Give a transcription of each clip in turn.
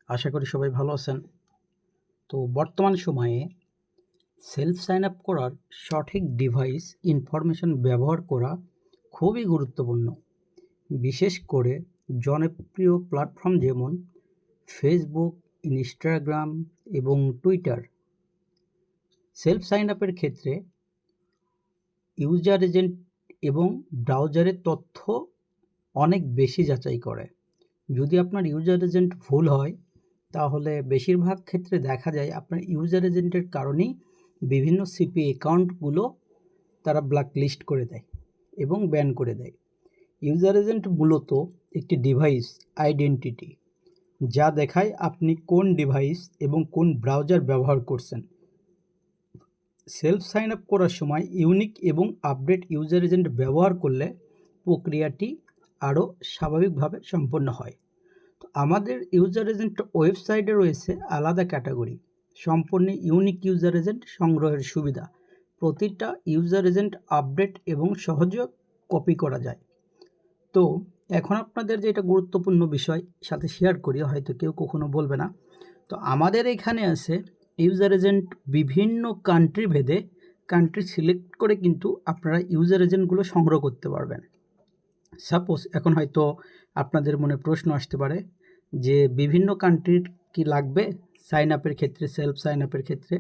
আশা করি সবাই ভালো আছেন। তো বর্তমান সময়ে সেলফ সাইন আপ করার সঠিক ডিভাইস ইনফরমেশন ব্যবহার করা খুবই গুরুত্বপূর্ণ। বিশেষ করে জনপ্রিয় প্ল্যাটফর্ম যেমন ফেসবুক, ইনস্টাগ্রাম এবং টুইটার। সেলফ সাইন আপের ক্ষেত্রে ইউজার এজেন্ট এবং ব্রাউজারের তথ্য অনেক বেশি যাচাই করে। যদি আপনার ইউজার এজেন্ট ভুল হয় তাহলে বেশিরভাগ ক্ষেত্রে দেখা যায় আপনার ইউজার এজেন্টের কারণেই বিভিন্ন সিপি অ্যাকাউন্টগুলো তারা ব্ল্যাকলিস্ট করে দেয় এবং ব্যান করে দেয়। ইউজার এজেন্ট মূলত একটি ডিভাইস আইডেন্টিটি, যা দেখায় আপনি কোন ডিভাইস এবং কোন ব্রাউজার ব্যবহার করছেন। সেলফ সাইন আপ করার সময় ইউনিক এবং আপডেট ইউজার এজেন্ট ব্যবহার করলে প্রক্রিয়াটি আরও স্বাভাবিকভাবে সম্পন্ন হয়। তো আমাদের ইউজার এজেন্ট ওয়েবসাইটে রয়েছে আলাদা ক্যাটাগরি, সম্পূর্ণ ইউনিক ইউজার এজেন্ট সংগ্রহের সুবিধা। প্রতিটা ইউজার এজেন্ট আপডেট এবং সহজে কপি করা যায়। তো এখন আপনাদের যেটা গুরুত্বপূর্ণ বিষয় সাথে শেয়ার করি, হয়তো কেউ কখনো বলবে না। তো আমাদের এখানে আছে ইউজার এজেন্ট বিভিন্ন কান্ট্রি ভেদে, কান্ট্রি সিলেক্ট করে কিন্তু আপনারা ইউজার এজেন্টগুলো সংগ্রহ করতে পারবেন। সাপোজ এখন হয়তো আপনাদের মনে প্রশ্ন আসতে পারে যে বিভিন্ন কান্ট্রির কি লাগবে সাইন আপের ক্ষেত্রে, সেলফ সাইন আপের ক্ষেত্রে?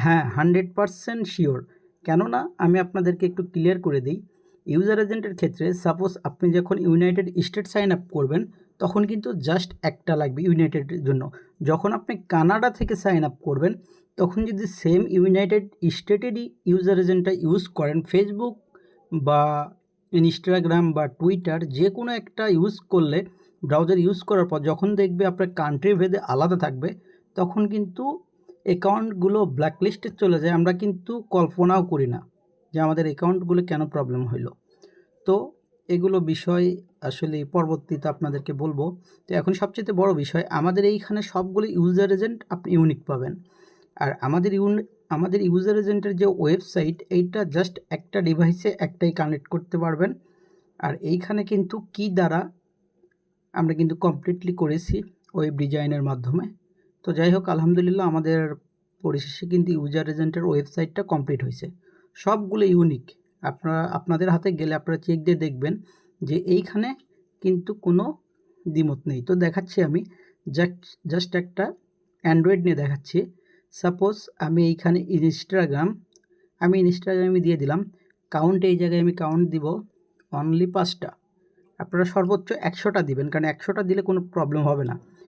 হ্যাঁ, 100% শিওর। কেননা আমি আপনাদেরকে একটু ক্লিয়ার করে দিই। ইউজার এজেন্টের ক্ষেত্রে সাপোজ আপনি যখন ইউনাইটেড স্টেট সাইন আপ করবেন তখন কিন্তু জাস্ট একটা লাগবে ইউনাইটেডের জন্য। যখন আপনি কানাডা থেকে সাইন আপ করবেন তখন যদি সেম ইউনাইটেড স্টেটেরই ইউজার এজেন্টটা ইউজ করেন, ফেসবুক বা ইনস্টাগ্রাম বা টুইটার যে কোনো একটা ইউজ করলে, ব্রাউজার ইউজ করার পর যখন দেখবে আপনার কান্ট্রি ভেদে আলাদা থাকবে তখন কিন্তু অ্যাকাউন্টগুলো ব্ল্যাকলিস্টে চলে যায়। আমরা কিন্তু কল্পনাও করি না যে আমাদের অ্যাকাউন্টগুলো কেন প্রবলেম হইল। তো এগুলো বিষয় আসলে পরবর্তীতে আপনাদেরকে বলবো। তো এখন সবচেয়ে বড় বিষয়, আমাদের এইখানে সবগুলো ইউজার এজেন্ট আপনি ইউনিক পাবেন। আর আমাদের ইউজার এজেন্টের যে ওয়েবসাইট, এইটা জাস্ট একটা ডিভাইসে একটাই কানেক্ট করতে পারবেন। আর এইখানে কিন্তু কি দ্বারা আমরা কিন্তু কমপ্লিটলি করেছি ওয়েব ডিজাইনের মাধ্যমে। তো যাই হোক, আলহামদুলিল্লাহ আমাদের পরিশেষে কিন্তু ইউজার এজেন্টের ওয়েবসাইটটা কমপ্লিট হয়েছে। সবগুলো ইউনিক। আপনাদের হাতে গেলে আপনারা চেক দিয়ে দেখবেন যে এইখানে কিন্তু কোনো দ্বিমত নেই। তো দেখাচ্ছি আমি জাস্ট একটা অ্যান্ড্রয়েড নিয়ে দেখাচ্ছি। সাপোজ আমি এইখানে ইনস্টাগ্রামে দিয়ে দিলাম কাউন্ট। এই জায়গায় আমি কাউন্ট দিব অনলি 5টা। আপনারা সর্বোচ্চ 100টা দিবেন, কারণ 100টা দিলে কোনো প্রবলেম হবে না।